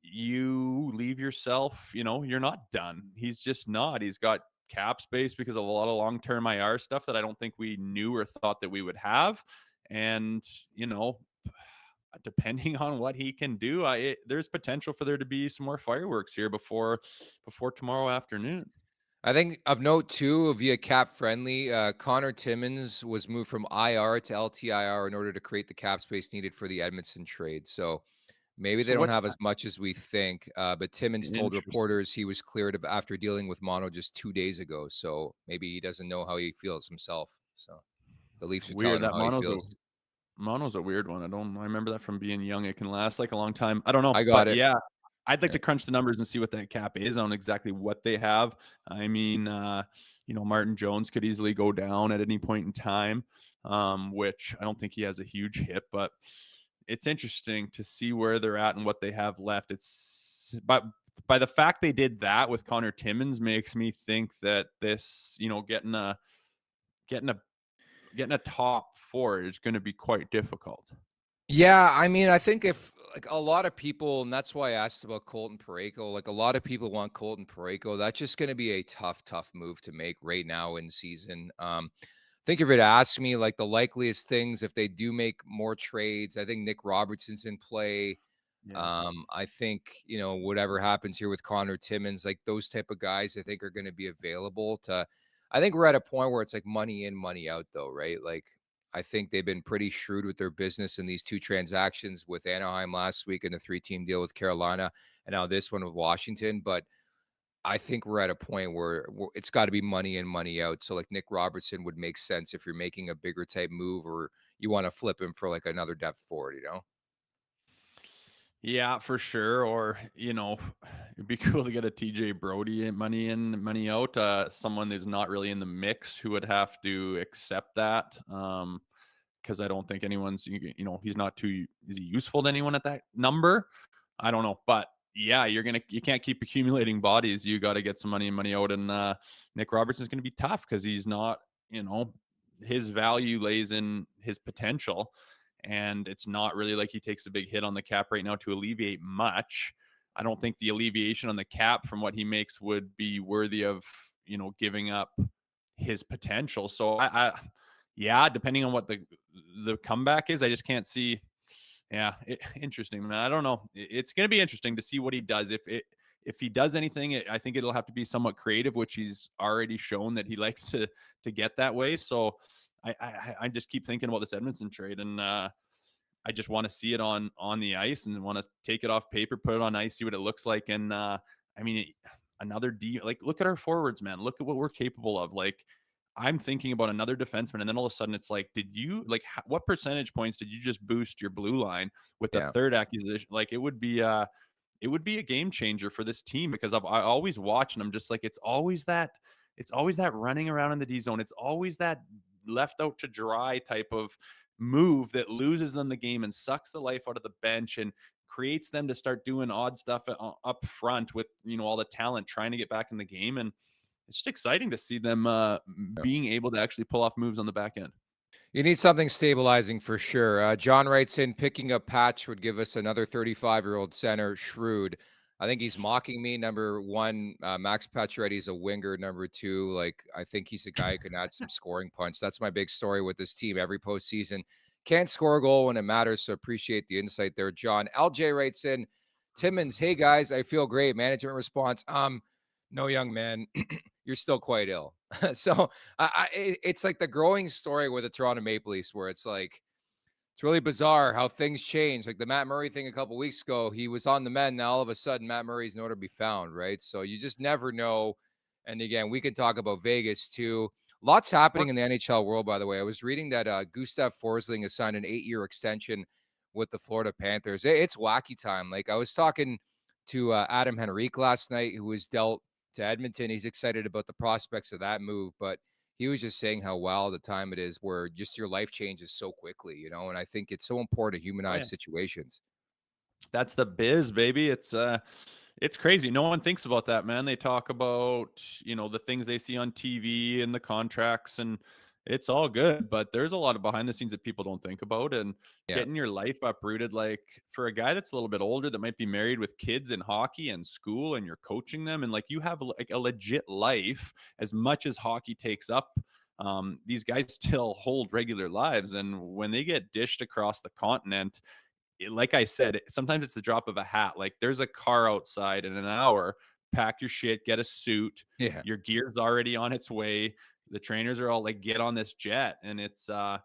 you leave yourself, you know, you're not done. He's just not. He's got cap space because of a lot of long-term IR stuff that I don't think we knew or thought that we would have. And, you know, depending on what he can do, there's potential for there to be some more fireworks here before tomorrow afternoon. I think of note, too, via cap friendly, Connor Timmins was moved from IR to LTIR in order to create the cap space needed for the Edmondson trade. So maybe they don't have as much as we think, but Timmins told reporters he was cleared after dealing with mono just 2 days ago. So maybe he doesn't know how he feels himself. So the Leafs are telling him how he feels. Mono's a weird one. I remember that from being young. It can last like a long time. I don't know. I got it. Yeah, I'd like to crunch the numbers and see what that cap is on exactly what they have. I mean, you know, Martin Jones could easily go down at any point in time, which I don't think he has a huge hit, but it's interesting to see where they're at and what they have left. But by the fact they did that with Connor Timmins makes me think that this, you know, getting a top 4 is going to be quite difficult. Yeah, I mean, I think if like a lot of people, and that's why I asked about Colton Parayko, like a lot of people want Colton Parayko. That's just going to be a tough move to make right now in season. I think if you're to ask me, like the likeliest things, if they do make more trades, I think Nick Robertson's in play. Yeah. I think, you know, whatever happens here with Connor Timmins, like those type of guys, I think are going to be available to. I think we're at a point where it's like money in, money out, though, right? Like I think they've been pretty shrewd with their business in these 2 transactions with Anaheim last week and the 3-team deal with Carolina, and now this one with Washington. But I think we're at a point where it's got to be money in, money out. So like Nick Robertson would make sense if you're making a bigger type move or you want to flip him for like another depth forward, you know? Yeah, for sure. Or, you know, it'd be cool to get a TJ Brody money in, money out. Someone who's not really in the mix who would have to accept that. Because I don't think anyone's, you know, he's not too, is he useful to anyone at that number? I don't know. But yeah, you can't keep accumulating bodies. You got to get some money in, money out. And Nick Robertson's going to be tough because he's not, his value lays in his potential. And it's not really like he takes a big hit on the cap right now to alleviate much. I don't think the alleviation on the cap from what he makes would be worthy of, giving up his potential. So yeah, depending on what the comeback is, I just can't see. Yeah, interesting, man. I don't know. It's going to be interesting to see what he does. If he does anything, I think it'll have to be somewhat creative, which he's already shown that he likes to get that way. So I just keep thinking about this Edmondson trade, and I just want to see it on the ice, and want to take it off paper, put it on ice, see what it looks like. And I mean, another like, look at our forwards, man. Look at what we're capable of. Like, I'm thinking about another defenseman, and then all of a sudden it's like, what percentage points did you just boost your blue line with the Yeah. third acquisition? Like, it would be a game changer for this team, because I always watch, and I'm just like, it's always that running around in the D zone. It's always that left out to dry type of move that loses them the game and sucks the life out of the bench and creates them to start doing odd stuff up front with, all the talent trying to get back in the game. And it's just exciting to see them being able to actually pull off moves on the back end. You need something stabilizing for sure. John writes in, picking up Patch would give us another 35-year-old center, shrewd. I think he's mocking me. Number one, Max Pacioretty's a winger. Number two, like, I think he's a guy who can add some scoring punch. That's my big story with this team every postseason. Can't score a goal when it matters, so appreciate the insight there, John. LJ writes in, Timmons, hey guys, I feel great. Management response, no, young man, you're still quite ill. So it's like the growing story with the Toronto Maple Leafs, where it's like, it's really bizarre how things change. Like the Matt Murray thing a couple weeks ago, he was on the mend. Now all of a sudden, Matt Murray's nowhere to be found, right? So you just never know. And again, we can talk about Vegas too. Lots happening in the NHL world, by the way. I was reading that Gustav Forsling has signed an 8-year extension with the Florida Panthers. It's wacky time. Like, I was talking to Adam Henrique last night, who was dealt to Edmonton. He's excited about the prospects of that move, but he was just saying how wild the time it is, where just your life changes so quickly, and I think it's so important to humanize situations. That's the biz, baby. It's crazy. No one thinks about that, man. They talk about, the things they see on TV and the contracts, and it's all good, but there's a lot of behind the scenes that people don't think about. And getting your life uprooted, like, for a guy that's a little bit older that might be married with kids in hockey and school, and you're coaching them, and like, you have like a legit life as much as hockey takes up. These guys still hold regular lives, and when they get dished across the continent, like I said, sometimes it's the drop of a hat. Like, there's a car outside in an hour. Pack your shit, get a suit. Yeah. Your gear's already on its way. The trainers are all like, get on this jet. And it's a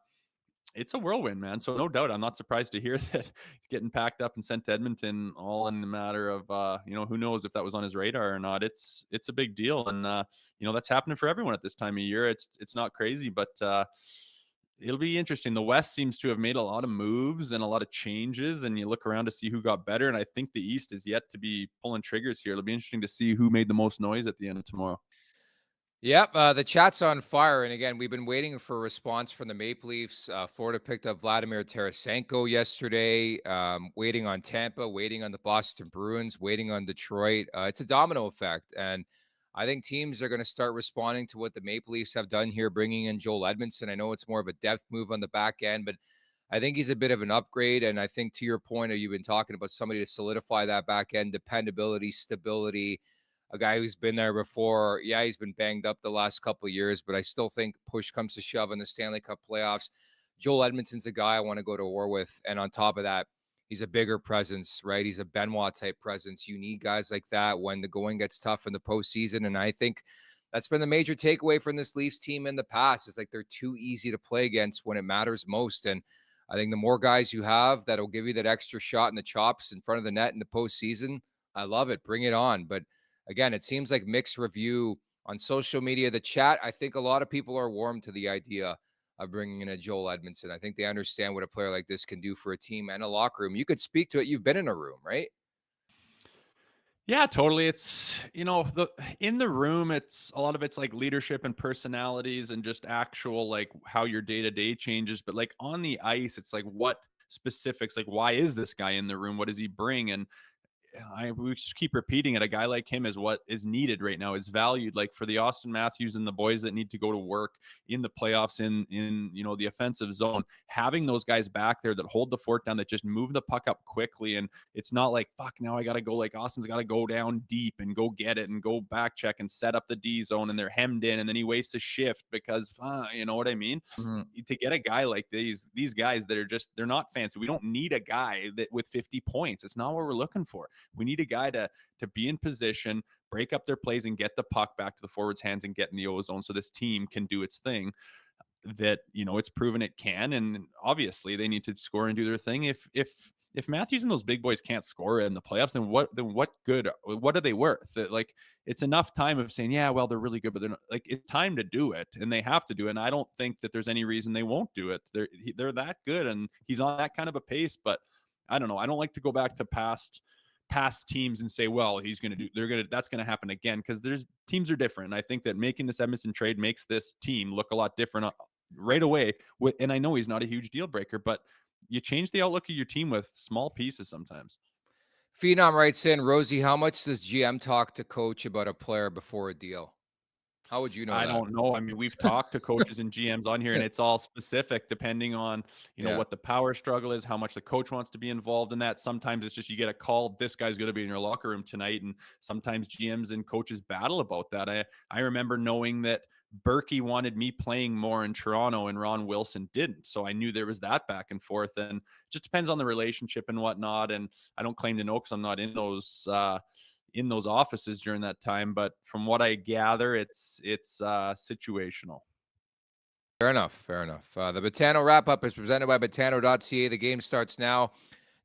whirlwind, man. So no doubt, I'm not surprised to hear that getting packed up and sent to Edmonton all in the matter of, who knows if that was on his radar or not. It's a big deal. And, that's happening for everyone at this time of year. It's not crazy, but, it'll be interesting. The West seems to have made a lot of moves and a lot of changes, and you look around to see who got better. And I think the East is yet to be pulling triggers here. It'll be interesting to see who made the most noise at the end of tomorrow. Yep, the chat's on fire. And again, we've been waiting for a response from the Maple Leafs. Florida picked up Vladimir Tarasenko yesterday, waiting on Tampa, waiting on the Boston Bruins, waiting on Detroit. It's a domino effect. And I think teams are going to start responding to what the Maple Leafs have done here, bringing in Joel Edmondson. I know it's more of a depth move on the back end, but I think he's a bit of an upgrade. And I think, to your point, you've been talking about somebody to solidify that back end, dependability, stability, a guy who's been there before. Yeah, he's been banged up the last couple of years, but I still think push comes to shove in the Stanley Cup playoffs. Joel Edmondson's a guy I want to go to war with. And on top of that, he's a bigger presence, right? He's a Benoit type presence. You need guys like that when the going gets tough in the postseason. And I think that's been the major takeaway from this Leafs team in the past. Is like, they're too easy to play against when it matters most. And I think the more guys you have that'll give you that extra shot in the chops in front of the net in the postseason, I love it. Bring it on. But again, it seems like mixed review on social media. The chat, I think a lot of people are warm to the idea of bringing in a Joel Edmondson. I think they understand what a player like this can do for a team and a locker room. You could speak to it. You've been in a room, right? Yeah, totally. It's, in the room, it's a lot of it's like leadership and personalities and just actual, like, how your day-to-day changes. But like on the ice, it's like, what specifics, like, why is this guy in the room? What does he bring? And we just keep repeating it. A guy like him is what is needed right now, is valued. Like for the Auston Matthews and the boys that need to go to work in the playoffs in the offensive zone, having those guys back there that hold the fort down, that just move the puck up quickly. And it's not like, fuck, now I got to go, like Austin's got to go down deep and go get it and go back check and set up the D zone, and they're hemmed in, and then he wastes a shift because, you know what I mean? Mm-hmm. To get a guy like these guys that are just, they're not fancy. We don't need a guy that with 50 points. It's not what we're looking for. We need a guy to be in position, break up their plays, and get the puck back to the forwards' hands and get in the O-zone so this team can do its thing that, it's proven it can. And obviously they need to score and do their thing. If Matthews and those big boys can't score in the playoffs, then what good? What are they worth? Like, it's enough time of saying, yeah, well, they're really good, but they're not. Like, it's time to do it, and they have to do it. And I don't think that there's any reason they won't do it. They're that good, and he's on that kind of a pace. But I don't know. I don't like to go back to past teams and say, well, that's going to happen again, because teams are different. And I think that making this Edmondson trade makes this team look a lot different right away. And I know he's not a huge deal breaker, but you change the outlook of your team with small pieces sometimes. Phenom writes in, Rosie, how much does GM talk to coach about a player before a deal? How would you know I that? don't know. I mean, we've talked to coaches and GMs on here, and it's all specific depending on, what the power struggle is, how much the coach wants to be involved in that. Sometimes it's just you get a call, this guy's going to be in your locker room tonight, and sometimes GMs and coaches battle about that. I remember knowing that Berkey wanted me playing more in Toronto and Ron Wilson didn't. So I knew there was that back and forth, and it just depends on the relationship and whatnot. And I don't claim to know because I'm not in those offices during that time. But from what I gather, it's situational. Fair enough. The Betano wrap-up is presented by Betano.ca. The game starts now.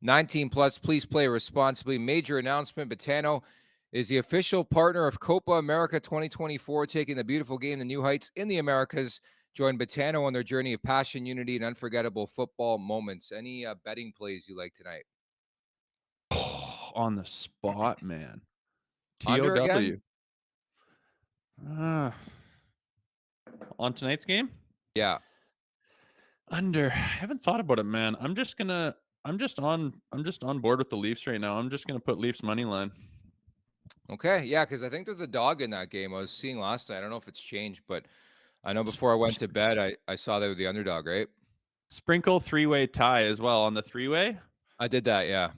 19 plus, please play responsibly. Major announcement, Betano is the official partner of Copa America 2024, taking the beautiful game to new heights in the Americas. Join Betano on their journey of passion, unity, and unforgettable football moments. Any betting plays you like tonight? On the spot, man. Under TOW. again? On tonight's game? Yeah. Under. I haven't thought about it, man. I'm just on board with the Leafs right now. I'm just gonna put Leafs money line. Okay, yeah, because I think there's a dog in that game. I was seeing last night. I don't know if it's changed, but I know before I went to bed, I saw they were the underdog, right? Sprinkle 3-way tie as well on the 3-way. I did that, yeah.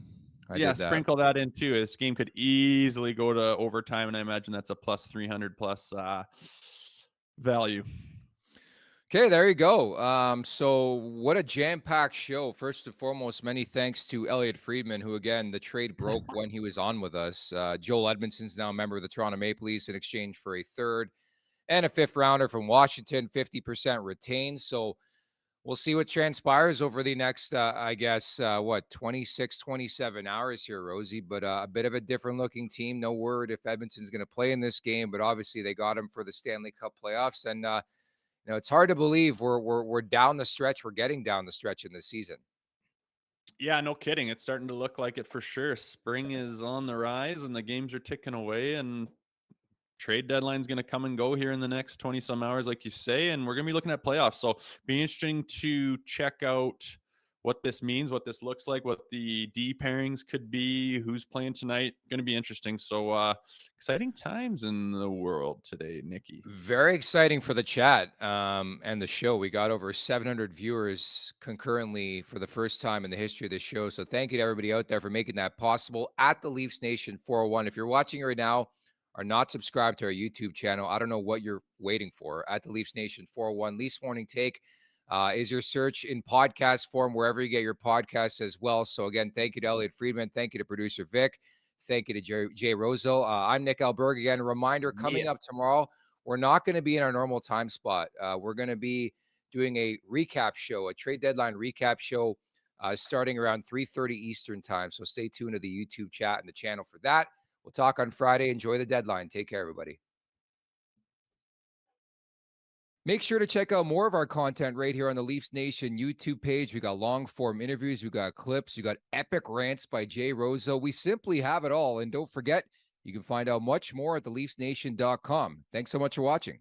I did that. Sprinkle that in too. This game could easily go to overtime, and I imagine that's a plus 300 plus value. Okay, there you go. So what a jam-packed show. First and foremost, many thanks to Elliotte Friedman, who, again, the trade broke when he was on with us. Joel Edmondson's now a member of the Toronto Maple Leafs in exchange for a third and a fifth rounder from Washington, 50% retained. So we'll see what transpires over the next, 26, 27 hours here, Rosie. But a bit of a different looking team. No word if Edmondson's going to play in this game, but obviously they got him for the Stanley Cup playoffs. And, it's hard to believe we're down the stretch. We're getting down the stretch in this season. Yeah, no kidding. It's starting to look like it for sure. Spring is on the rise, and the games are ticking away, and trade deadline's going to come and go here in the next 20 some hours, like you say, and we're going to be looking at playoffs. So be interesting to check out what this means, what this looks like, what the D pairings could be, who's playing tonight. Going to be interesting. So exciting times in the world today, Nikki. Very exciting for the chat and the show. We got over 700 viewers concurrently for the first time in the history of the show. So thank you to everybody out there for making that possible at the Leafs Nation 401. If you're watching right now, are not subscribed to our YouTube channel, I don't know what you're waiting for. At the Leafs Nation 401, Leafs Morning Take is your search in podcast form, wherever you get your podcasts as well. So again, thank you to Elliotte Friedman. Thank you to producer Vic. Thank you to Jay Rosehill. I'm Nick Alberga. Again, a reminder coming up tomorrow, we're not going to be in our normal time spot. We're going to be doing a recap show, a trade deadline recap show starting around 3:30 Eastern time. So stay tuned to the YouTube chat and the channel for that. We'll talk on Friday. Enjoy the deadline. Take care, everybody. Make sure to check out more of our content right here on the Leafs Nation YouTube page. We got long form interviews. We got clips. We got epic rants by Jay Rosehill. We simply have it all. And don't forget, you can find out much more at theleafsnation.com. Thanks so much for watching.